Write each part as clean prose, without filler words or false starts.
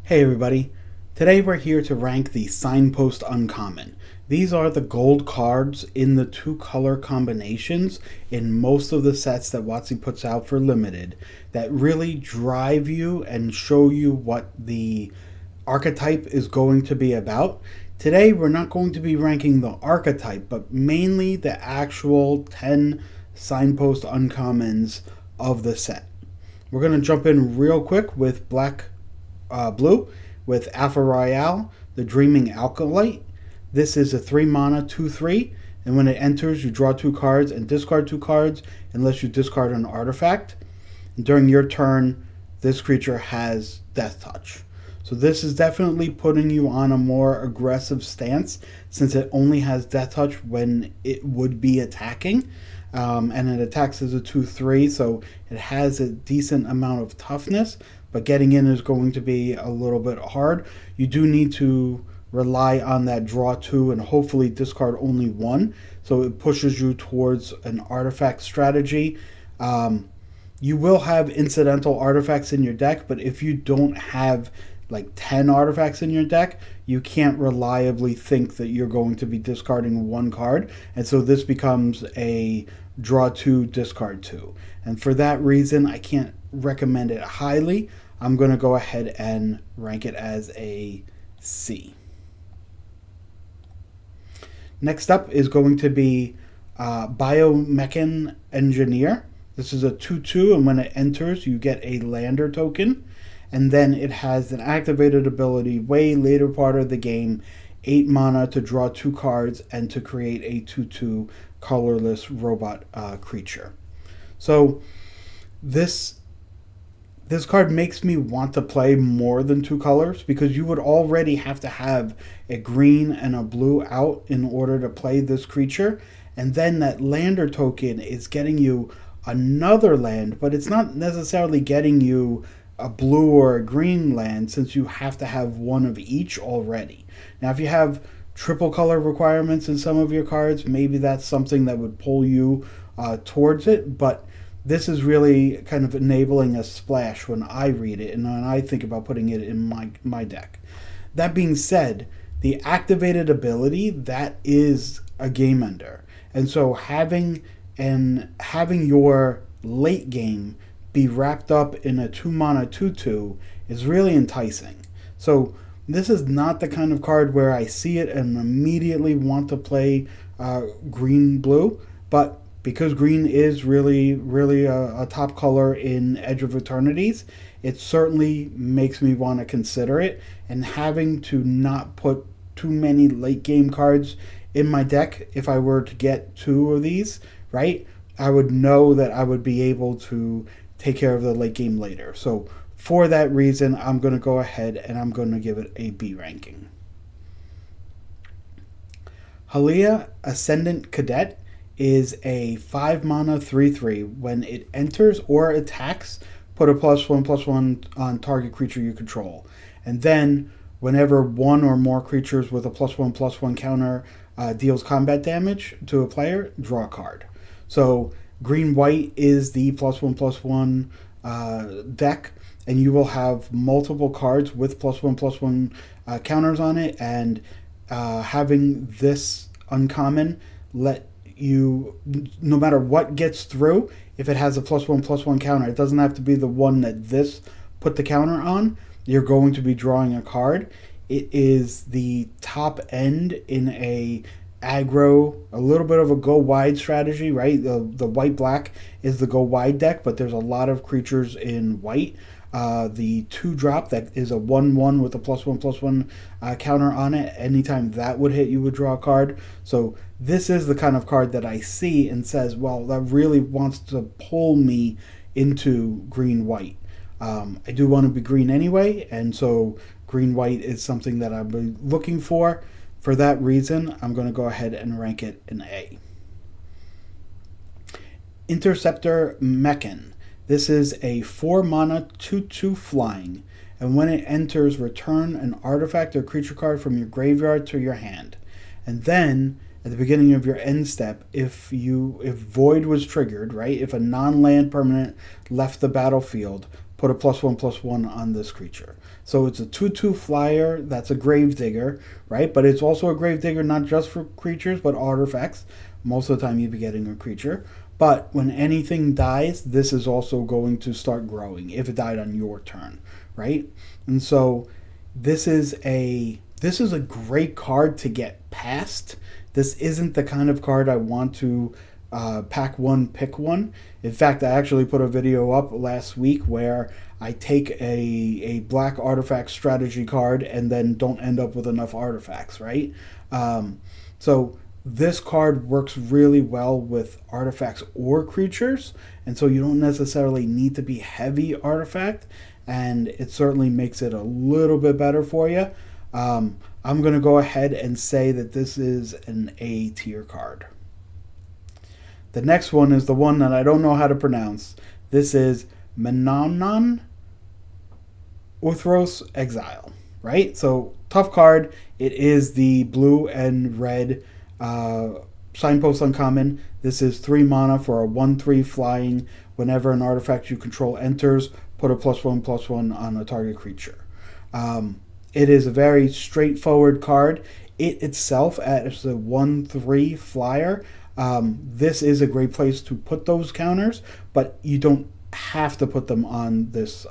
Hey everybody, today we're here to rank the Signpost Uncommon. These are the gold cards in the two color combinations in most of the sets that WotC puts out for Limited that really drive you and show you what the archetype is going to be about. Today we're not going to be ranking the archetype, but mainly the actual 10 Signpost Uncommons of the set. We're going to jump in real quick with blue with Alpha Royale, the Dreaming Alkalite. This is a 3 mana 2/3, and when it enters, you draw 2 cards and discard 2 cards unless you discard an artifact. And during your turn, this creature has Death Touch. So this is definitely putting you on a more aggressive stance since it only has Death Touch when it would be attacking. And it attacks as a 2/3, so it has a decent amount of toughness, but getting in is going to be a little bit hard. You do need to rely on that draw 2 and hopefully discard only 1, so it pushes you towards an artifact strategy. You will have incidental artifacts in your deck, but if you don't have like 10 artifacts in your deck, you can't reliably think that you're going to be discarding 1 card, and so this becomes a draw 2, discard 2. And for that reason, I can't recommend it highly. I'm going to go ahead and rank it as a C. Next up is going to be Biomechan Engineer. This is a 2/2, and when it enters, you get a lander token. And then it has an activated ability way later part of the game, 8 mana to draw 2 cards and to create a 2/2 colorless robot creature. So this card makes me want to play more than 2 colors because you would already have to have a green and a blue out in order to play this creature. And then that lander token is getting you another land, but it's not necessarily getting you a blue or a green land since you have to have one of each already. Now, if you have triple color requirements in some of your cards, maybe that's something that would pull you towards it, but this is really kind of enabling a splash when I read it and when I think about putting it in my deck. That being said, the activated ability, that is a game ender. And so having your late game be wrapped up in a 2 mana 2/2 is really enticing. So this is not the kind of card where I see it and immediately want to play green-blue, but because green is really a top color in Edge of Eternities, it certainly makes me want to consider it. And having to not put too many late game cards in my deck, if I were to get 2 of these, right, I would know that I would be able to take care of the late game later. So for that reason, I'm going to go ahead and I'm going to give it a B ranking. Halia Ascendant Cadet is a 5 mana 3/3. When it enters or attacks, put a +1/+1 on target creature you control. And then whenever one or more creatures with a +1/+1 counter deals combat damage to a player, draw a card. So green-white is the +1/+1 deck, and you will have multiple cards with +1/+1 counters on it, and having this uncommon let you, no matter what gets through, if it has a +1/+1 counter, it doesn't have to be the one that this put the counter on, you're going to be drawing a card. It is the top end in a aggro, a little bit of a go wide strategy, right? The white-black is the go wide deck, but there's a lot of creatures in white. The 2-drop that is a 1/1 with a +1/+1 counter on it. Anytime that would hit, you would draw a card. So this is the kind of card that I see and says, well, that really wants to pull me into green-white. I do want to be green anyway, and so green-white is something that I've been looking for. For that reason, I'm going to go ahead and rank it an A. Interceptor Mechan. This is a 4 mana 2/2 flying, and when it enters, return an artifact or creature card from your graveyard to your hand. And then at the beginning of your end step, if Void was triggered, right? If a non-land permanent left the battlefield, put a +1/+1 on this creature. So it's a 2/2 flyer that's a Gravedigger, right? But it's also a Gravedigger not just for creatures, but artifacts. Most of the time you'd be getting a creature. But when anything dies, this is also going to start growing if it died on your turn, right? And so this is a great card to get past. This isn't the kind of card I want to pack one, pick one. In fact, I actually put a video up last week where I take a black artifact strategy card and then don't end up with enough artifacts, right? So this card works really well with artifacts or creatures, and so you don't necessarily need to be heavy artifact, and it certainly makes it a little bit better for you. I'm going to go ahead and say that this is an A tier card. The next one is the one that I don't know how to pronounce. This is Manomnon Uos Exile, right? So, tough card. It is the blue and red Signpost uncommon. This is 3 mana for a 1/3 flying. Whenever an artifact you control enters, put a +1/+1 on a target creature. It is a very straightforward card. It itself, as a 1/3 flyer, this is a great place to put those counters, but you don't have to put them on this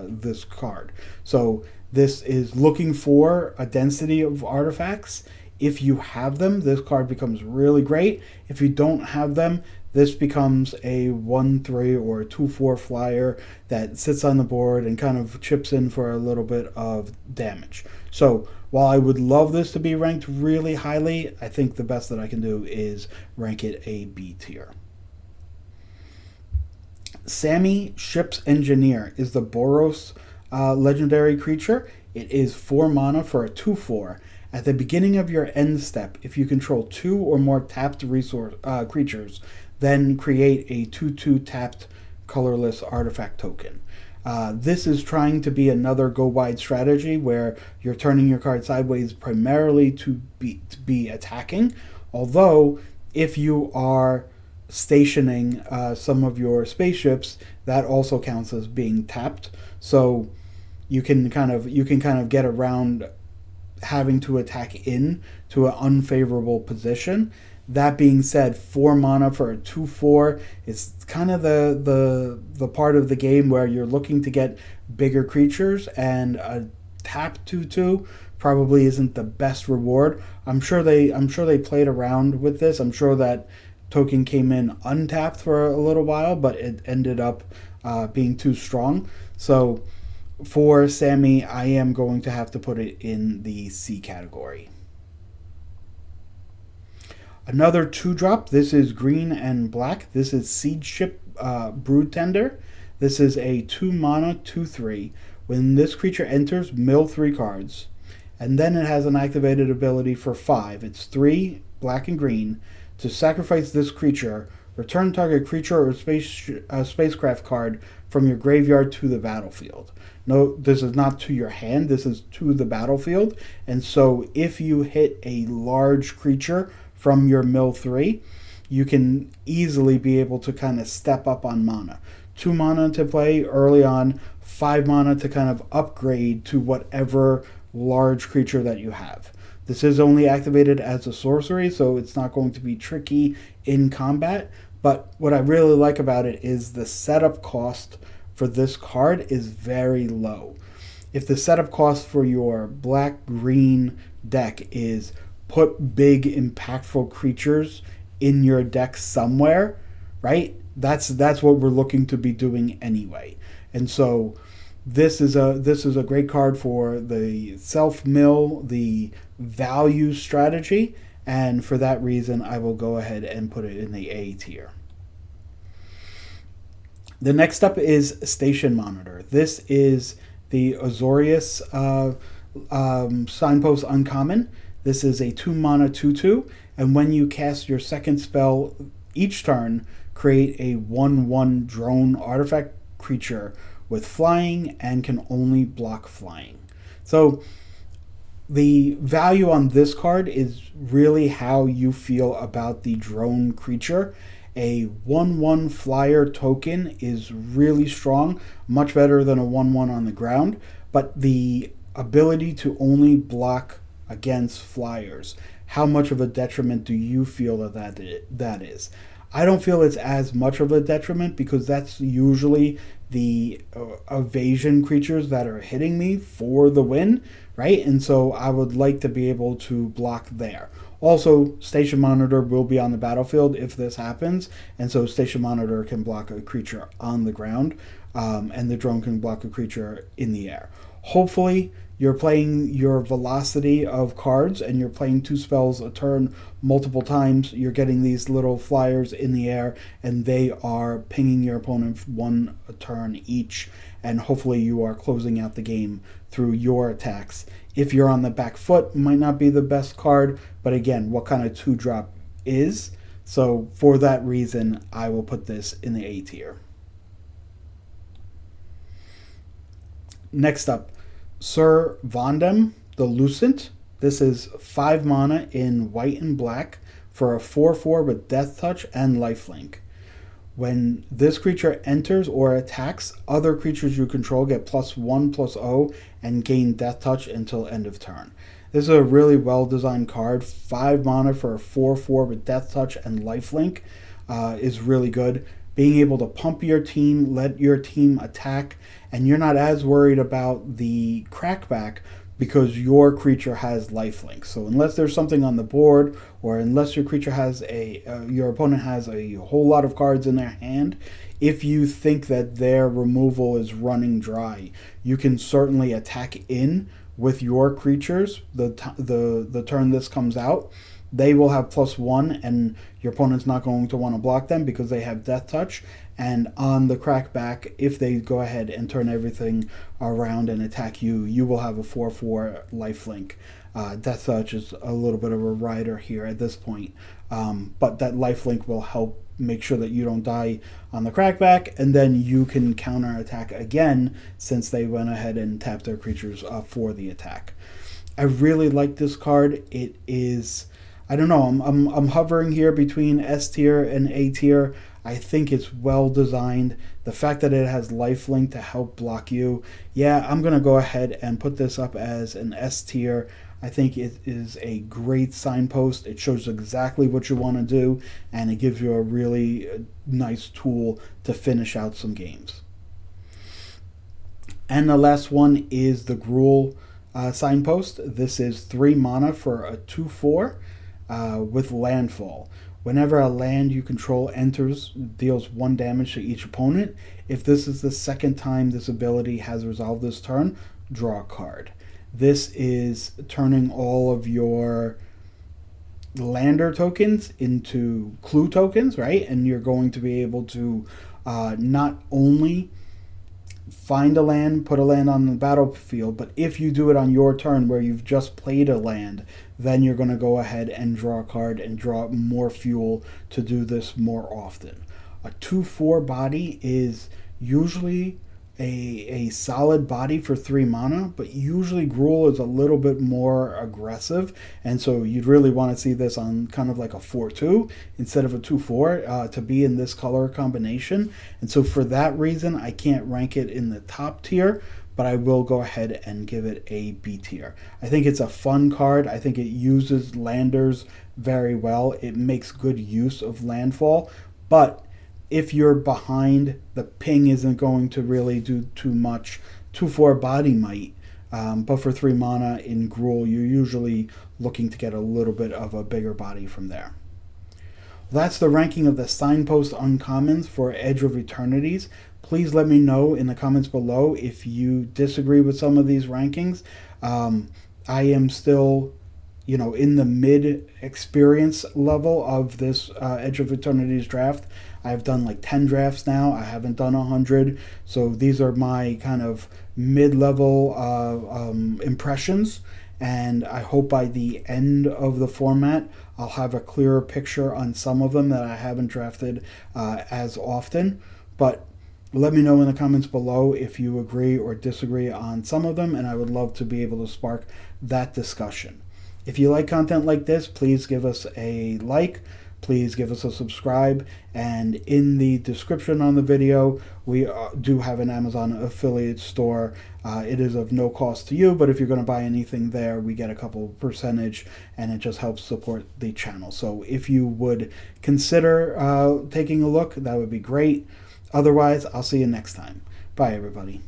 this card. So this is looking for a density of artifacts. If you have them, this card becomes really great. If you don't have them, this becomes a 1/3 or a 2/4 flyer that sits on the board and kind of chips in for a little bit of damage. So while I would love this to be ranked really highly, I think the best that I can do is rank it a B tier. Sammy Ships Engineer is the Boros legendary creature. It is 4 mana for a 2/4. At the beginning of your end step, if you control 2 or more tapped resource creatures, then create a 2/2 tapped colorless artifact token. This is trying to be another go wide strategy where you're turning your card sideways primarily to be attacking. Although, if you are stationing some of your spaceships, that also counts as being tapped. So you can kind of get around having to attack in to an unfavorable position. That being said, 4 mana for a 2/4 is kind of the part of the game where you're looking to get bigger creatures, and a tap 2/2 probably isn't the best reward. I'm sure they played around with this. I'm sure that token came in untapped for a little while, but it ended up being too strong. So for Sammy, I am going to have to put it in the C category. Another 2-drop. This is green and black. This is Siege Ship Broodtender. This is a 2 mana 2/3. When this creature enters, mill 3 cards. And then it has an activated ability for 5. It's 3 black and green. To sacrifice this creature, return target creature or spacecraft card from your graveyard to the battlefield. No, this is not to your hand. This is to the battlefield. And so if you hit a large creature from your mill 3, you can easily be able to kind of step up on mana. 2 mana to play early on, 5 mana to kind of upgrade to whatever large creature that you have. This is only activated as a sorcery, so it's not going to be tricky in combat. But what I really like about it is the setup cost for this card is very low. If the setup cost for your black-green deck is put big, impactful creatures in your deck somewhere, right? That's what we're looking to be doing anyway. And so this is a great card for the self-mill, the value strategy, and for that reason, I will go ahead and put it in the A tier. The next up is Station Monitor. This is the Azorius Signpost Uncommon. This is a 2 mana 2/2, and when you cast your second spell each turn, create a 1/1 drone artifact creature with flying and can only block flying. So the value on this card is really how you feel about the drone creature. A 1/1 flyer token is really strong, much better than a 1/1 on the ground, but the ability to only block against flyers, how much of a detriment do you feel that is? I don't feel it's as much of a detriment because that's usually the evasion creatures that are hitting me for the win, right? And so I would like to be able to block there. Also, Station Monitor will be on the battlefield if this happens, and so Station Monitor can block a creature on the ground, and the drone can block a creature in the air. Hopefully, you're playing your velocity of cards and you're playing 2 spells a turn multiple times. You're getting these little flyers in the air and they are pinging your opponent 1 a turn each. And hopefully you are closing out the game through your attacks. If you're on the back foot, might not be the best card, but again, what kind of 2-drop is. So for that reason, I will put this in the A tier. Next up, Sir Vandm the Lucent. This is 5 mana in white and black for a 4/4 with Death Touch and Lifelink. When this creature enters or attacks, other creatures you control get +1/+0 and gain Death Touch until end of turn. This is a really well designed card. 5 mana for a 4/4 with Death Touch and Lifelink is really good. Being able to pump your team, let your team attack, and you're not as worried about the crackback because your creature has lifelink. So unless there's something on the board, or unless your creature has your opponent has a whole lot of cards in their hand, if you think that their removal is running dry, you can certainly attack in with your creatures the turn this comes out. They will have +1, and your opponent's not going to want to block them because they have Death Touch. And on the crackback, if they go ahead and turn everything around and attack you, you will have a 4/4 lifelink. Death Touch is a little bit of a rider here at this point, but that lifelink will help make sure that you don't die on the crackback, and then you can counterattack again since they went ahead and tapped their creatures for the attack. I really like this card. It is, I don't know, I'm hovering here between S tier and A tier. I think it's well designed. The fact that it has lifelink to help block you, yeah, I'm going to go ahead and put this up as an S tier. I think it is a great signpost. It shows exactly what you want to do, and it gives you a really nice tool to finish out some games. And the last one is the Gruul signpost. This is 3 mana for a 2/4 with landfall. Whenever a land you control enters, deals 1 damage to each opponent. If this is the second time this ability has resolved this turn, draw a card. This is turning all of your lander tokens into clue tokens, right? And you're going to be able to not only find a land, put a land on the battlefield, but if you do it on your turn where you've just played a land, then you're going to go ahead and draw a card and draw more fuel to do this more often. A 2/4 body is usually a solid body for 3 mana, but usually Gruul is a little bit more aggressive, and so you'd really want to see this on kind of like a 4/2 instead of a 2/4 to be in this color combination. And so for that reason, I can't rank it in the top tier, but I will go ahead and give it a B tier. I think it's a fun card. I think it uses landers very well. It makes good use of landfall, but if you're behind, the ping isn't going to really do too much. 2/4 body might, but for 3 mana in Gruul, you're usually looking to get a little bit of a bigger body from there. That's the ranking of the Signpost Uncommons for Edge of Eternities. Please let me know in the comments below if you disagree with some of these rankings. I am still, in the mid experience level of this Edge of Eternities draft. I've done like 10 drafts now. I haven't done 100. So these are my kind of mid-level impressions. And I hope by the end of the format, I'll have a clearer picture on some of them that I haven't drafted as often. But let me know in the comments below if you agree or disagree on some of them, and I would love to be able to spark that discussion. If you like content like this, please give us a like. please give us a subscribe. And in the description on the video, we do have an Amazon affiliate store. It is of no cost to you, but if you're going to buy anything there, we get a couple percentage, and it just helps support the channel. So if you would consider taking a look, that would be great. Otherwise, I'll see you next time. Bye, everybody.